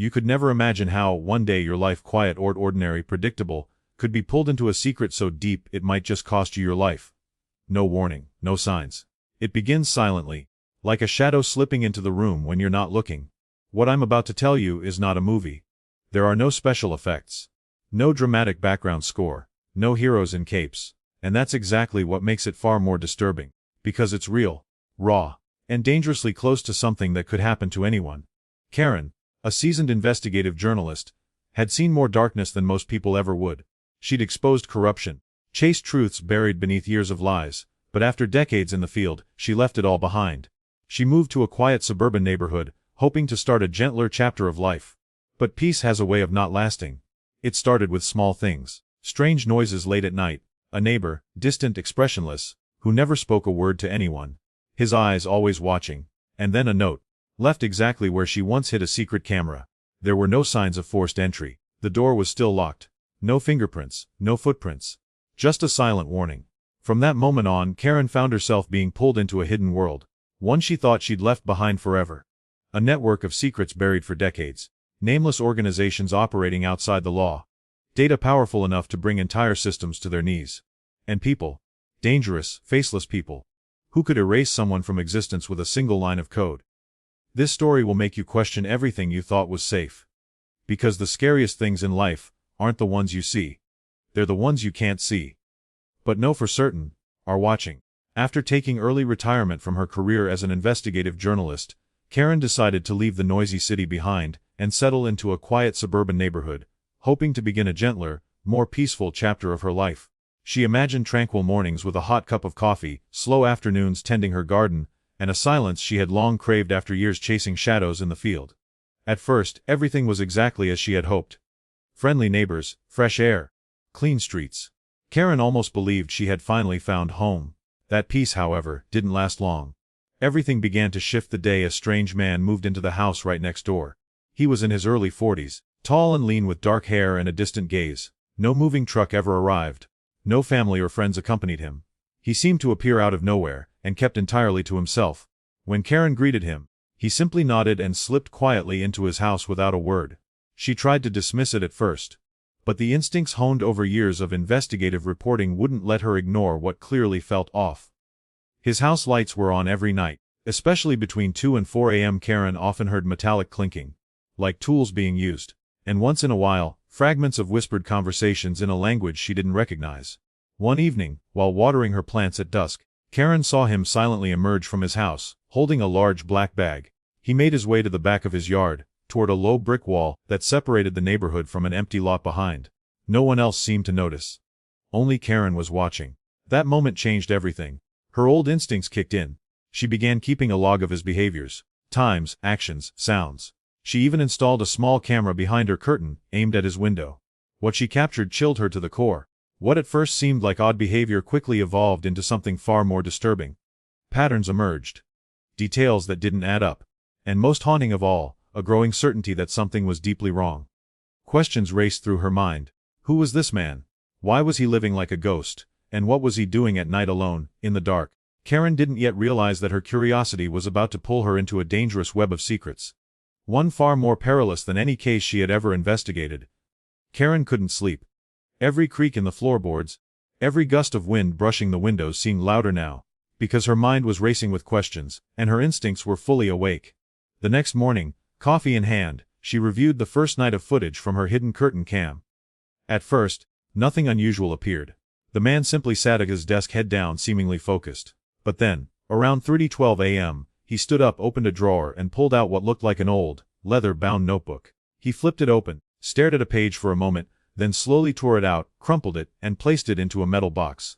You could never imagine how, one day your life quiet or ordinary, predictable, could be pulled into a secret so deep it might just cost you your life. No warning, no signs. It begins silently, like a shadow slipping into the room when you're not looking. What I'm about to tell you is not a movie. There are no special effects. No dramatic background score. No heroes in capes. And that's exactly what makes it far more disturbing. Because it's real, raw, and dangerously close to something that could happen to anyone. Karen, a seasoned investigative journalist, had seen more darkness than most people ever would. She'd exposed corruption, chased truths buried beneath years of lies, but after decades in the field, she left it all behind. She moved to a quiet suburban neighborhood, hoping to start a gentler chapter of life. But peace has a way of not lasting. It started with small things. Strange noises late at night, a neighbor, distant, expressionless, who never spoke a word to anyone, his eyes always watching, and then a note, left exactly where she once hid a secret camera. There were no signs of forced entry. The door was still locked. No fingerprints, no footprints. Just a silent warning. From that moment on, Karen found herself being pulled into a hidden world. One she thought she'd left behind forever. A network of secrets buried for decades. Nameless organizations operating outside the law. Data powerful enough to bring entire systems to their knees. And people. Dangerous, faceless people. Who could erase someone from existence with a single line of code? This story will make you question everything you thought was safe. Because the scariest things in life aren't the ones you see. They're the ones you can't see. But know for certain, are watching. After taking early retirement from her career as an investigative journalist, Karen decided to leave the noisy city behind and settle into a quiet suburban neighborhood, hoping to begin a gentler, more peaceful chapter of her life. She imagined tranquil mornings with a hot cup of coffee, slow afternoons tending her garden, and a silence she had long craved after years chasing shadows in the field. At first, everything was exactly as she had hoped. Friendly neighbors, fresh air, clean streets. Karen almost believed she had finally found home. That peace, however, didn't last long. Everything began to shift the day a strange man moved into the house right next door. He was in his early 40s, tall and lean with dark hair and a distant gaze. No moving truck ever arrived. No family or friends accompanied him. He seemed to appear out of nowhere, and kept entirely to himself. When Karen greeted him, he simply nodded and slipped quietly into his house without a word. She tried to dismiss it at first. But the instincts honed over years of investigative reporting wouldn't let her ignore what clearly felt off. His house lights were on every night. Especially between 2 and 4 a.m. Karen often heard metallic clinking, like tools being used, and once in a while, fragments of whispered conversations in a language she didn't recognize. One evening, while watering her plants at dusk, Karen saw him silently emerge from his house, holding a large black bag. He made his way to the back of his yard, toward a low brick wall that separated the neighborhood from an empty lot behind. No one else seemed to notice. Only Karen was watching. That moment changed everything. Her old instincts kicked in. She began keeping a log of his behaviors, times, actions, sounds. She even installed a small camera behind her curtain, aimed at his window. What she captured chilled her to the core. What at first seemed like odd behavior quickly evolved into something far more disturbing. Patterns emerged. Details that didn't add up. And most haunting of all, a growing certainty that something was deeply wrong. Questions raced through her mind. Who was this man? Why was he living like a ghost? And what was he doing at night alone, in the dark? Karen didn't yet realize that her curiosity was about to pull her into a dangerous web of secrets. One far more perilous than any case she had ever investigated. Karen couldn't sleep. Every creak in the floorboards, every gust of wind brushing the windows seemed louder now, because her mind was racing with questions, and her instincts were fully awake. The next morning, coffee in hand, she reviewed the first night of footage from her hidden curtain cam. At first, nothing unusual appeared. The man simply sat at his desk, head down, seemingly focused. But then, around 3:12 a.m., he stood up, opened a drawer, and pulled out what looked like an old, leather-bound notebook. He flipped it open, stared at a page for a moment, then slowly tore it out, crumpled it, and placed it into a metal box.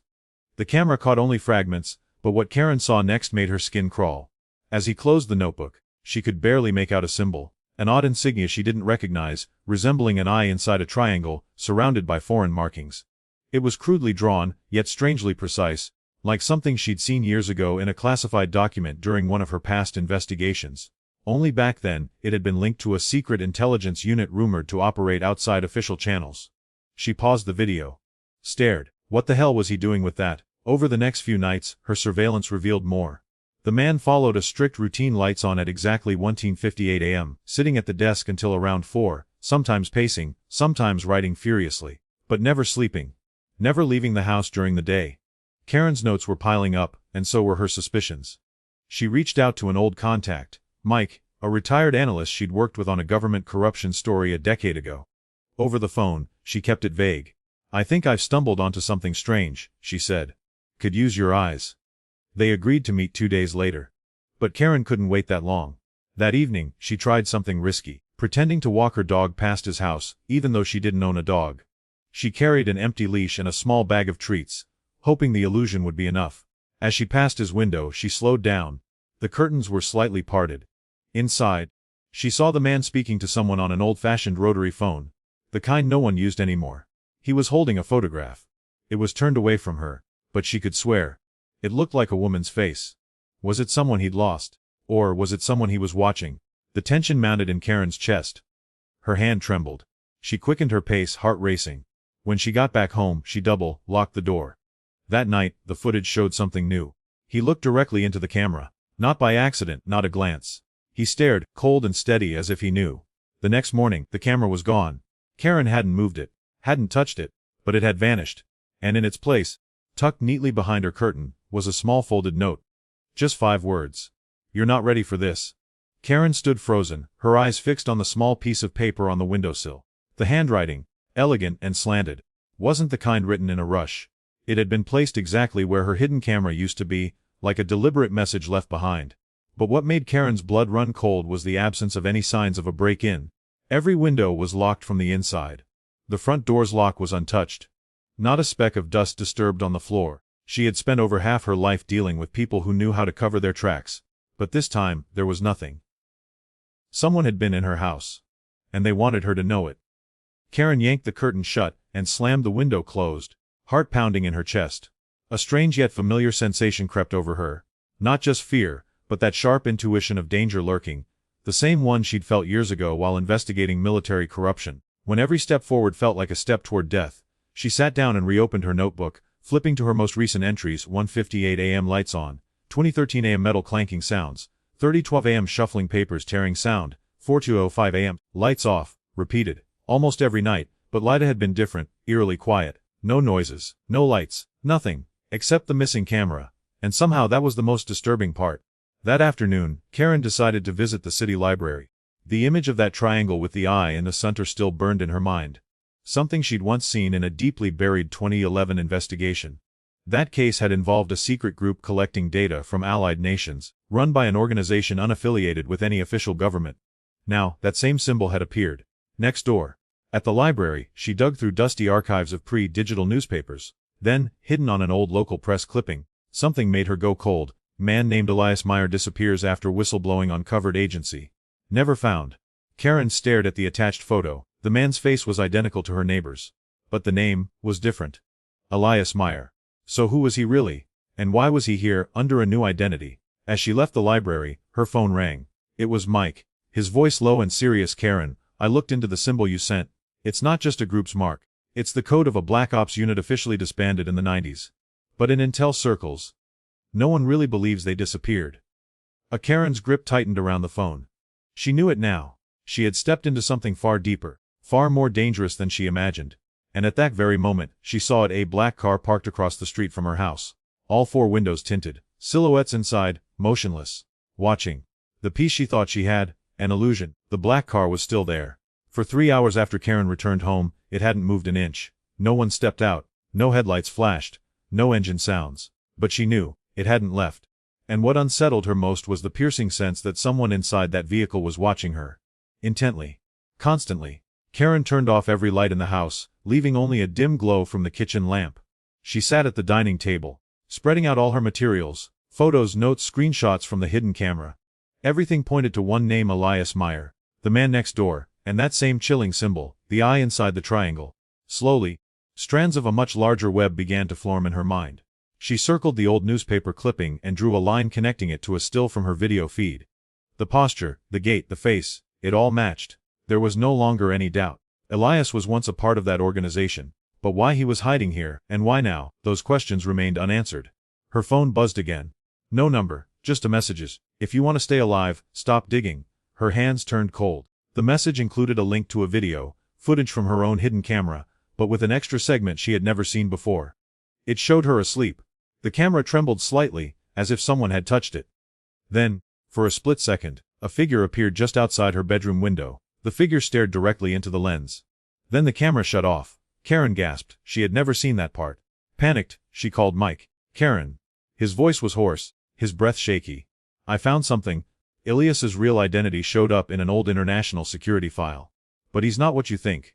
The camera caught only fragments, but what Karen saw next made her skin crawl. As he closed the notebook, she could barely make out a symbol, an odd insignia she didn't recognize, resembling an eye inside a triangle, surrounded by foreign markings. It was crudely drawn, yet strangely precise, like something she'd seen years ago in a classified document during one of her past investigations. Only back then, it had been linked to a secret intelligence unit rumored to operate outside official channels. She paused the video. Stared. What the hell was he doing with that? Over the next few nights, her surveillance revealed more. The man followed a strict routine, lights on at exactly 1:58 a.m., sitting at the desk until around 4, sometimes pacing, sometimes writing furiously, but never sleeping, never leaving the house during the day. Karen's notes were piling up, and so were her suspicions. She reached out to an old contact, Mike, a retired analyst she'd worked with on a government corruption story a decade ago. Over the phone, she kept it vague. "I think I've stumbled onto something strange," she said. "Could use your eyes." They agreed to meet 2 days later. But Karen couldn't wait that long. That evening, she tried something risky, pretending to walk her dog past his house, even though she didn't own a dog. She carried an empty leash and a small bag of treats, hoping the illusion would be enough. As she passed his window, she slowed down. The curtains were slightly parted. Inside, she saw the man speaking to someone on an old-fashioned rotary phone, the kind no one used anymore. He was holding a photograph. It was turned away from her, but she could swear it looked like a woman's face. Was it someone he'd lost? Or was it someone he was watching? The tension mounted in Karen's chest. Her hand trembled. She quickened her pace, heart racing. When she got back home, she locked the door. That night, the footage showed something new. He looked directly into the camera. Not by accident, not a glance. He stared, cold and steady, as if he knew. The next morning, the camera was gone. Karen hadn't moved it, hadn't touched it, but it had vanished. And in its place, tucked neatly behind her curtain, was a small folded note. Just 5 words. "You're not ready for this." Karen stood frozen, her eyes fixed on the small piece of paper on the windowsill. The handwriting, elegant and slanted, wasn't the kind written in a rush. It had been placed exactly where her hidden camera used to be, like a deliberate message left behind. But what made Karen's blood run cold was the absence of any signs of a break-in. Every window was locked from the inside. The front door's lock was untouched. Not a speck of dust disturbed on the floor. She had spent over half her life dealing with people who knew how to cover their tracks. But this time, there was nothing. Someone had been in her house. And they wanted her to know it. Karen yanked the curtain shut and slammed the window closed, heart pounding in her chest. A strange yet familiar sensation crept over her. Not just fear, but that sharp intuition of danger lurking, the same one she'd felt years ago while investigating military corruption. When every step forward felt like a step toward death, she sat down and reopened her notebook, flipping to her most recent entries: 1:58 a.m. lights on, 20:13 a.m. metal clanking sounds, 30:12 a.m. shuffling papers tearing sound, 4:05 a.m. lights off, repeated, almost every night, but Lida had been different, eerily quiet. No noises, no lights, nothing, except the missing camera. And somehow that was the most disturbing part. That afternoon, Karen decided to visit the city library. The image of that triangle with the eye in the center still burned in her mind. Something she'd once seen in a deeply buried 2011 investigation. That case had involved a secret group collecting data from allied nations, run by an organization unaffiliated with any official government. Now, that same symbol had appeared. Next door. At the library, she dug through dusty archives of pre-digital newspapers. Then, hidden on an old local press clipping, something made her go cold. Man named Elias Meyer disappears after whistleblowing on covered agency. Never found. Karen stared at the attached photo. The man's face was identical to her neighbor's. But the name was different. Elias Meyer. So who was he really? And why was he here, under a new identity? As she left the library, her phone rang. It was Mike. His voice low and serious. "Karen, I looked into the symbol you sent. It's not just a group's mark. It's the code of a Black Ops unit officially disbanded in the 90s. But in intel circles, no one really believes they disappeared." Karen's grip tightened around the phone. She knew it now. She had stepped into something far deeper, far more dangerous than she imagined. And at that very moment, she saw a black car parked across the street from her house. All 4 windows tinted, silhouettes inside, motionless, watching. The peace she thought she had, an illusion. The black car was still there. For 3 hours after Karen returned home, it hadn't moved an inch. No one stepped out, no headlights flashed, no engine sounds. But she knew, it hadn't left. And what unsettled her most was the piercing sense that someone inside that vehicle was watching her. Intently. Constantly. Karen turned off every light in the house, leaving only a dim glow from the kitchen lamp. She sat at the dining table, spreading out all her materials, photos, notes, screenshots from the hidden camera. Everything pointed to one name: Elias Meyer, the man next door, and that same chilling symbol, the eye inside the triangle. Slowly, strands of a much larger web began to form in her mind. She circled the old newspaper clipping and drew a line connecting it to a still from her video feed. The posture, the gait, the face, it all matched. There was no longer any doubt. Elias was once a part of that organization. But why he was hiding here, and why now, those questions remained unanswered. Her phone buzzed again. No number, Just a messages. If you want to stay alive, stop digging. Her hands turned cold. The message included a link to a video, footage from her own hidden camera, but with an extra segment she had never seen before. It showed her asleep. The camera trembled slightly, as if someone had touched it. Then, for a split second, a figure appeared just outside her bedroom window. The figure stared directly into the lens. Then the camera shut off. Karen gasped. She had never seen that part. Panicked, she called Mike. Karen. His voice was hoarse, his breath shaky. I found something. Elias's real identity showed up in an old international security file. But he's not what you think.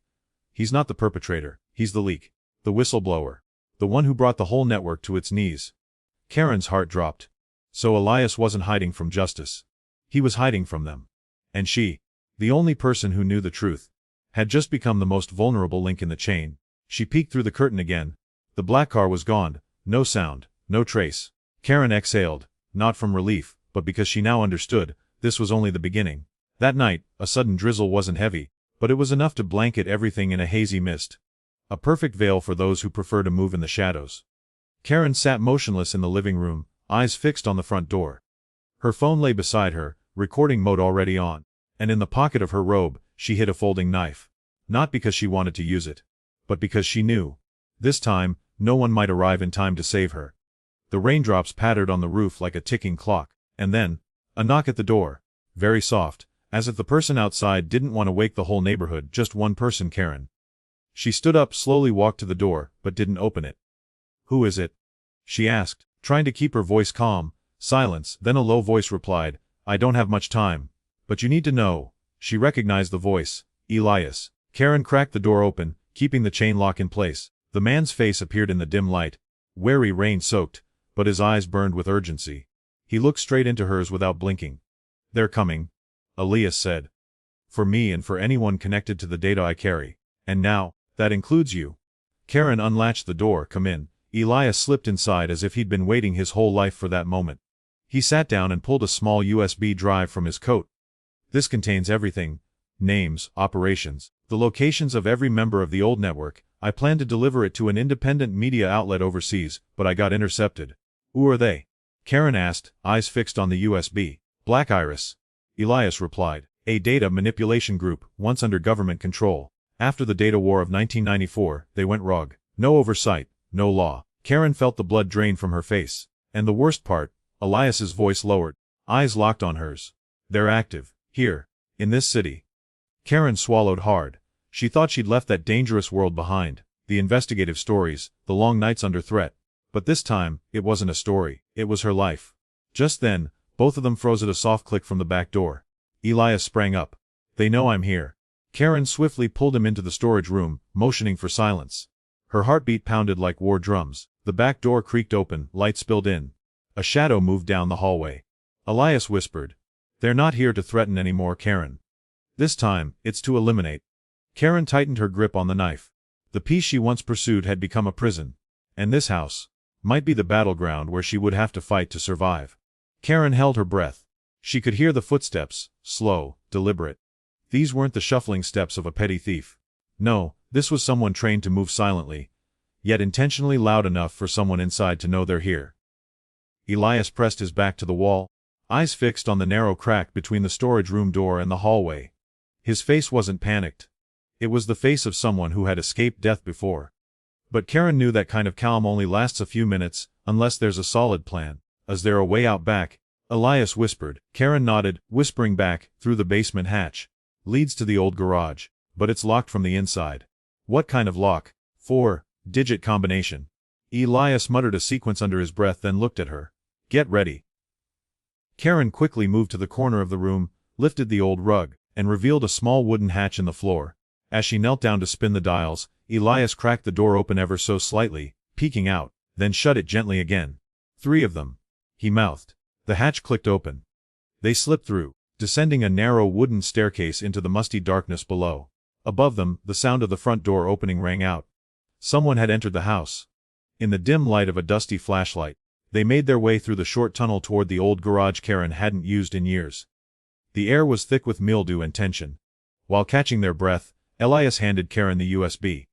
He's not the perpetrator. He's the leak. The whistleblower. The one who brought the whole network to its knees. Karen's heart dropped. So Elias wasn't hiding from justice. He was hiding from them. And she, the only person who knew the truth, had just become the most vulnerable link in the chain. She peeked through the curtain again. The black car was gone. No sound, no trace. Karen exhaled, not from relief, but because she now understood, this was only the beginning. That night, a sudden drizzle wasn't heavy, but it was enough to blanket everything in a hazy mist. A perfect veil for those who prefer to move in the shadows. Karen sat motionless in the living room, eyes fixed on the front door. Her phone lay beside her, recording mode already on, and in the pocket of her robe, she hid a folding knife. Not because she wanted to use it, but because she knew. This time, no one might arrive in time to save her. The raindrops pattered on the roof like a ticking clock, and then, a knock at the door. Very soft, as if the person outside didn't want to wake the whole neighborhood, just one person. Karen. She stood up, slowly walked to the door, but didn't open it. Who is it? She asked, trying to keep her voice calm. Silence, then a low voice replied, I don't have much time. But you need to know. She recognized the voice. Elias. Karen cracked the door open, keeping the chain lock in place. The man's face appeared in the dim light. Wary, rain-soaked, but his eyes burned with urgency. He looked straight into hers without blinking. They're coming, Elias said. For me and for anyone connected to the data I carry. And now, that includes you. Karen unlatched the door. Come in. Elias slipped inside as if he'd been waiting his whole life for that moment. He sat down and pulled a small USB drive from his coat. This contains everything. Names, operations, the locations of every member of the old network. I planned to deliver it to an independent media outlet overseas, but I got intercepted. Who are they? Karen asked, eyes fixed on the USB. Black Iris. Elias replied. A data manipulation group, once under government control. After the data war of 1994, they went rogue. No oversight, no law. Karen felt the blood drain from her face. And the worst part, Elias's voice lowered. Eyes locked on hers. They're active. Here. In this city. Karen swallowed hard. She thought she'd left that dangerous world behind. The investigative stories, the long nights under threat. But this time, it wasn't a story. It was her life. Just then, both of them froze at a soft click from the back door. Elias sprang up. They know I'm here. Karen swiftly pulled him into the storage room, motioning for silence. Her heartbeat pounded like war drums. The back door creaked open, light spilled in. A shadow moved down the hallway. Elias whispered. They're not here to threaten anymore, Karen. This time, it's to eliminate. Karen tightened her grip on the knife. The peace she once pursued had become a prison. And this house might be the battleground where she would have to fight to survive. Karen held her breath. She could hear the footsteps, slow, deliberate. These weren't the shuffling steps of a petty thief. No, this was someone trained to move silently, yet intentionally loud enough for someone inside to know they're here. Elias pressed his back to the wall, eyes fixed on the narrow crack between the storage room door and the hallway. His face wasn't panicked. It was the face of someone who had escaped death before. But Karen knew that kind of calm only lasts a few minutes, unless there's a solid plan. Is there a way out back? Elias whispered. Karen nodded, whispering back, through the basement hatch. Leads to the old garage, but it's locked from the inside. What kind of lock? 4-digit combination. Elias muttered a sequence under his breath, then looked at her. Get ready. Karen quickly moved to the corner of the room, lifted the old rug, and revealed a small wooden hatch in the floor. As she knelt down to spin the dials, Elias cracked the door open ever so slightly, peeking out, then shut it gently again. 3 of them, he mouthed. The hatch clicked open. They slipped through, descending a narrow wooden staircase into the musty darkness below. Above them, the sound of the front door opening rang out. Someone had entered the house. In the dim light of a dusty flashlight, they made their way through the short tunnel toward the old garage Karen hadn't used in years. The air was thick with mildew and tension. While catching their breath, Elias handed Karen the USB.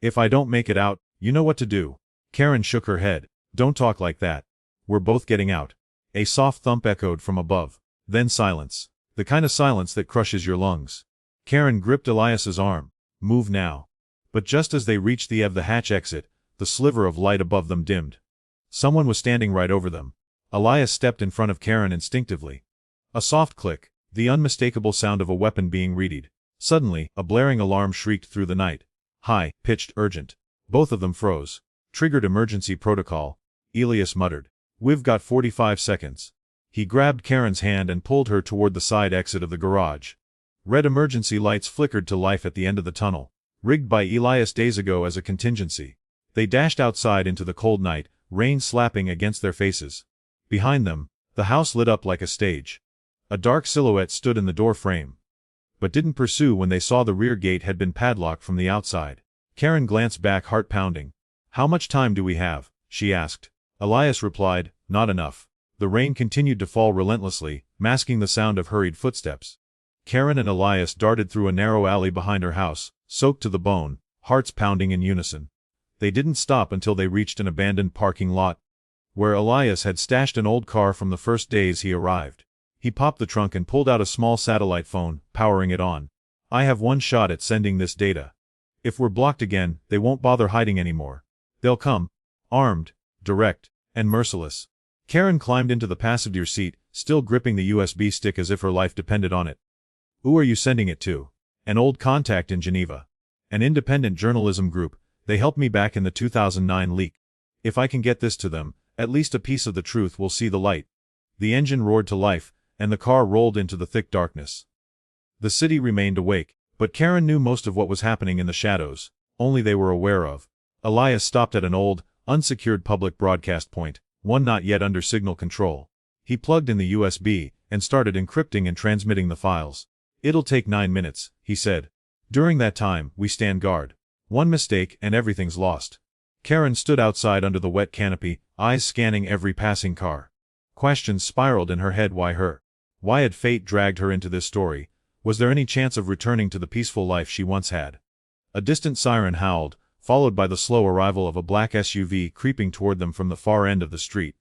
If I don't make it out, you know what to do. Karen shook her head. Don't talk like that. We're both getting out. A soft thump echoed from above. Then silence. The kind of silence that crushes your lungs. Karen gripped Elias's arm. Move now. But just as they reached the hatch exit, the sliver of light above them dimmed. Someone was standing right over them. Elias stepped in front of Karen instinctively. A soft click, the unmistakable sound of a weapon being readied. Suddenly, a blaring alarm shrieked through the night. High, pitched, urgent. Both of them froze. Triggered emergency protocol, Elias muttered. We've got 45 seconds. He grabbed Karen's hand and pulled her toward the side exit of the garage. Red emergency lights flickered to life at the end of the tunnel, rigged by Elias days ago as a contingency. They dashed outside into the cold night, rain slapping against their faces. Behind them, the house lit up like a stage. A dark silhouette stood in the door frame, but didn't pursue when they saw the rear gate had been padlocked from the outside. Karen glanced back, heart pounding. How much time do we have? She asked. Elias replied, not enough. The rain continued to fall relentlessly, masking the sound of hurried footsteps. Karen and Elias darted through a narrow alley behind her house, soaked to the bone, hearts pounding in unison. They didn't stop until they reached an abandoned parking lot, where Elias had stashed an old car from the first days he arrived. He popped the trunk and pulled out a small satellite phone, powering it on. I have one shot at sending this data. If we're blocked again, they won't bother hiding anymore. They'll come. Armed, direct, and merciless. Karen climbed into the passenger seat, still gripping the USB stick as if her life depended on it. Who are you sending it to? An old contact in Geneva. An independent journalism group. They helped me back in the 2009 leak. If I can get this to them, at least a piece of the truth will see the light. The engine roared to life, and the car rolled into the thick darkness. The city remained awake, but Karen knew most of what was happening in the shadows, only they were aware of. Elias stopped at an old, unsecured public broadcast point, one not yet under signal control. He plugged in the USB, and started encrypting and transmitting the files. It'll take 9 minutes, he said. During that time, we stand guard. One mistake and everything's lost. Karen stood outside under the wet canopy, eyes scanning every passing car. Questions spiraled in her head. Why her? Why had fate dragged her into this story? Was there any chance of returning to the peaceful life she once had? A distant siren howled, followed by the slow arrival of a black SUV creeping toward them from the far end of the street.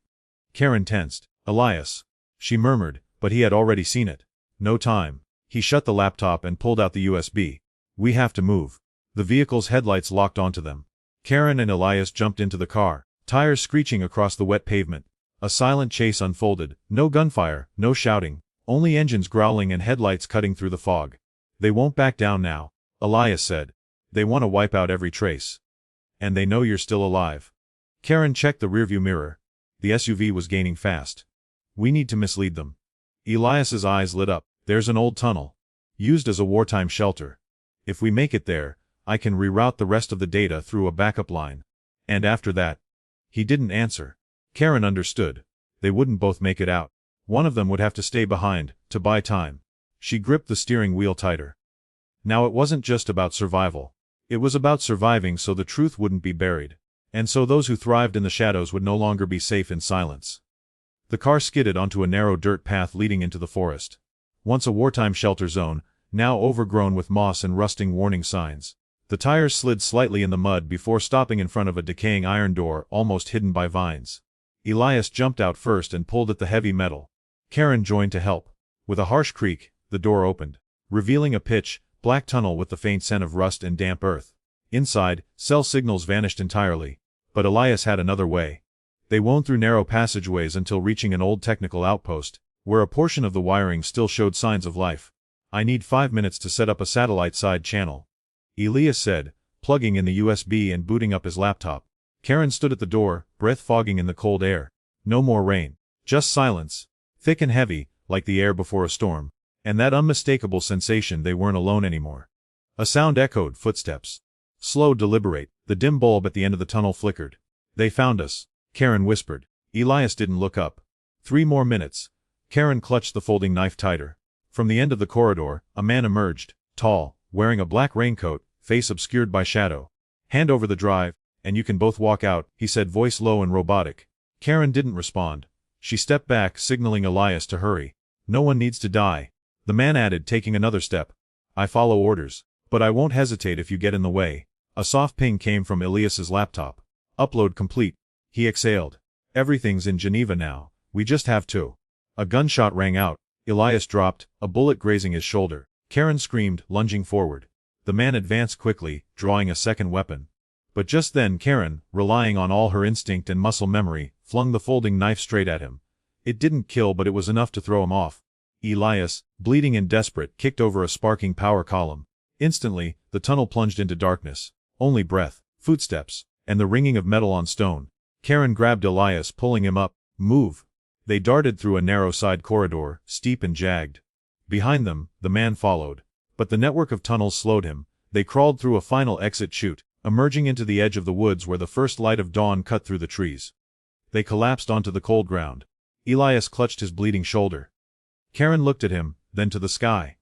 Karen tensed. Elias. She murmured, but he had already seen it. No time. He shut the laptop and pulled out the USB. We have to move. The vehicle's headlights locked onto them. Karen and Elias jumped into the car, tires screeching across the wet pavement. A silent chase unfolded, no gunfire, no shouting, only engines growling and headlights cutting through the fog. They won't back down now, Elias said. They want to wipe out every trace. And they know you're still alive. Karen checked the rearview mirror. The SUV was gaining fast. We need to mislead them. Elias's eyes lit up. There's an old tunnel. Used as a wartime shelter. If we make it there, I can reroute the rest of the data through a backup line. And after that? He didn't answer. Karen understood. They wouldn't both make it out. One of them would have to stay behind, to buy time. She gripped the steering wheel tighter. Now it wasn't just about survival. It was about surviving so the truth wouldn't be buried. And so those who thrived in the shadows would no longer be safe in silence. The car skidded onto a narrow dirt path leading into the forest. Once a wartime shelter zone, now overgrown with moss and rusting warning signs. The tires slid slightly in the mud before stopping in front of a decaying iron door almost hidden by vines. Elias jumped out first and pulled at the heavy metal. Karen joined to help. With a harsh creak, the door opened, revealing a pitch black tunnel with the faint scent of rust and damp earth. Inside, cell signals vanished entirely. But Elias had another way. They wound through narrow passageways until reaching an old technical outpost, where a portion of the wiring still showed signs of life. I need 5 minutes to set up a satellite side channel, Elias said, plugging in the USB and booting up his laptop. Karen stood at the door, breath fogging in the cold air. No more rain. Just silence. Thick and heavy, like the air before a storm. And that unmistakable sensation they weren't alone anymore. A sound echoed, footsteps. Slow, deliberate, the dim bulb at the end of the tunnel flickered. They found us, Karen whispered. Elias didn't look up. 3 more minutes. Karen clutched the folding knife tighter. From the end of the corridor, a man emerged, tall, wearing a black raincoat, face obscured by shadow. Hand over the drive, and you can both walk out, he said, voice low and robotic. Karen didn't respond. She stepped back, signaling Elias to hurry. No one needs to die. The man added, taking another step. I follow orders, but I won't hesitate if you get in the way. A soft ping came from Elias's laptop. Upload complete. He exhaled. Everything's in Geneva now. We just have to. A gunshot rang out. Elias dropped, a bullet grazing his shoulder. Karen screamed, lunging forward. The man advanced quickly, drawing a second weapon. But just then Karen, relying on all her instinct and muscle memory, flung the folding knife straight at him. It didn't kill, but it was enough to throw him off. Elias, bleeding and desperate, kicked over a sparking power column. Instantly, the tunnel plunged into darkness. Only breath, footsteps, and the ringing of metal on stone. Karen grabbed Elias, pulling him up. Move. They darted through a narrow side corridor, steep and jagged. Behind them, the man followed. But the network of tunnels slowed him. They crawled through a final exit chute, emerging into the edge of the woods where the first light of dawn cut through the trees. They collapsed onto the cold ground. Elias clutched his bleeding shoulder. Karen looked at him, then to the sky.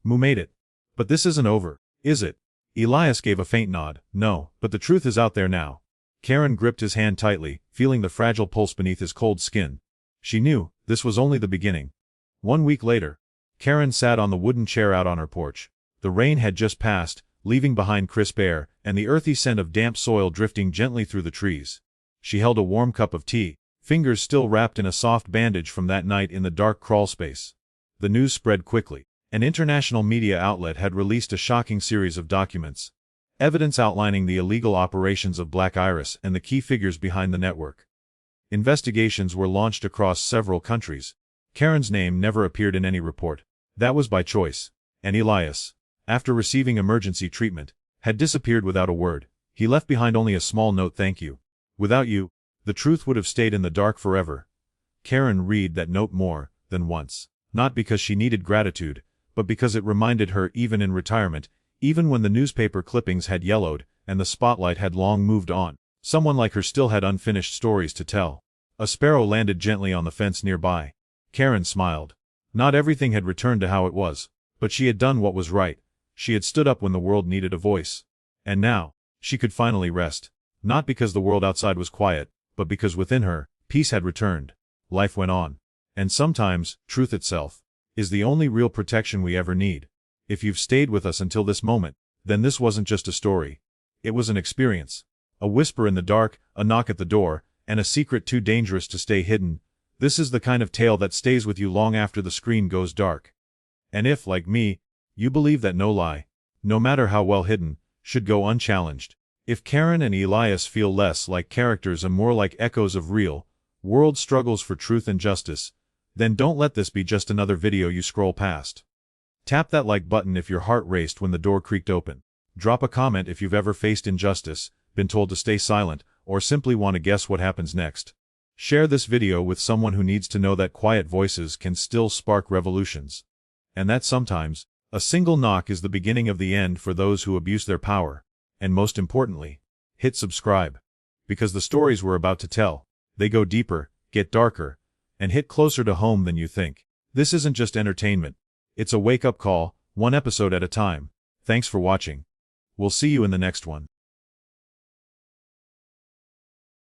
"We made it. But this isn't over, is it?" Elias gave a faint nod. "No, but the truth is out there now." Karen gripped his hand tightly, feeling the fragile pulse beneath his cold skin. She knew this was only the beginning. 1 week later, Karen sat on the wooden chair out on her porch. The rain had just passed, leaving behind crisp air and the earthy scent of damp soil drifting gently through the trees. She held a warm cup of tea, fingers still wrapped in a soft bandage from that night in the dark crawl space. The news spread quickly. An international media outlet had released a shocking series of documents. Evidence outlining the illegal operations of Black Iris and the key figures behind the network. Investigations were launched across several countries. Karen's name never appeared in any report. That was by choice. And Elias, after receiving emergency treatment, had disappeared without a word. He left behind only a small note: "Thank you. Without you, the truth would have stayed in the dark forever." Karen read that note more than once, not because she needed gratitude, but because it reminded her, even in retirement, even when the newspaper clippings had yellowed and the spotlight had long moved on, someone like her still had unfinished stories to tell. A sparrow landed gently on the fence nearby. Karen smiled. Not everything had returned to how it was, but she had done what was right. She had stood up when the world needed a voice. And now, she could finally rest. Not because the world outside was quiet, but because within her, peace had returned. Life went on. And sometimes, truth itself is the only real protection we ever need. If you've stayed with us until this moment, then this wasn't just a story. It was an experience. A whisper in the dark, a knock at the door, and a secret too dangerous to stay hidden. This is the kind of tale that stays with you long after the screen goes dark. And if, like me, you believe that no lie, no matter how well hidden, should go unchallenged, if Karen and Elias feel less like characters and more like echoes of real world struggles for truth and justice, then don't let this be just another video you scroll past. Tap that like button if your heart raced when the door creaked open. Drop a comment if you've ever faced injustice, been told to stay silent, or simply want to guess what happens next. Share this video with someone who needs to know that quiet voices can still spark revolutions. And that sometimes, a single knock is the beginning of the end for those who abuse their power. And most importantly, hit subscribe. Because the stories we're about to tell, they go deeper, get darker, and hit closer to home than you think. This isn't just entertainment. It's a wake-up call, one episode at a time. Thanks for watching. We'll see you in the next one.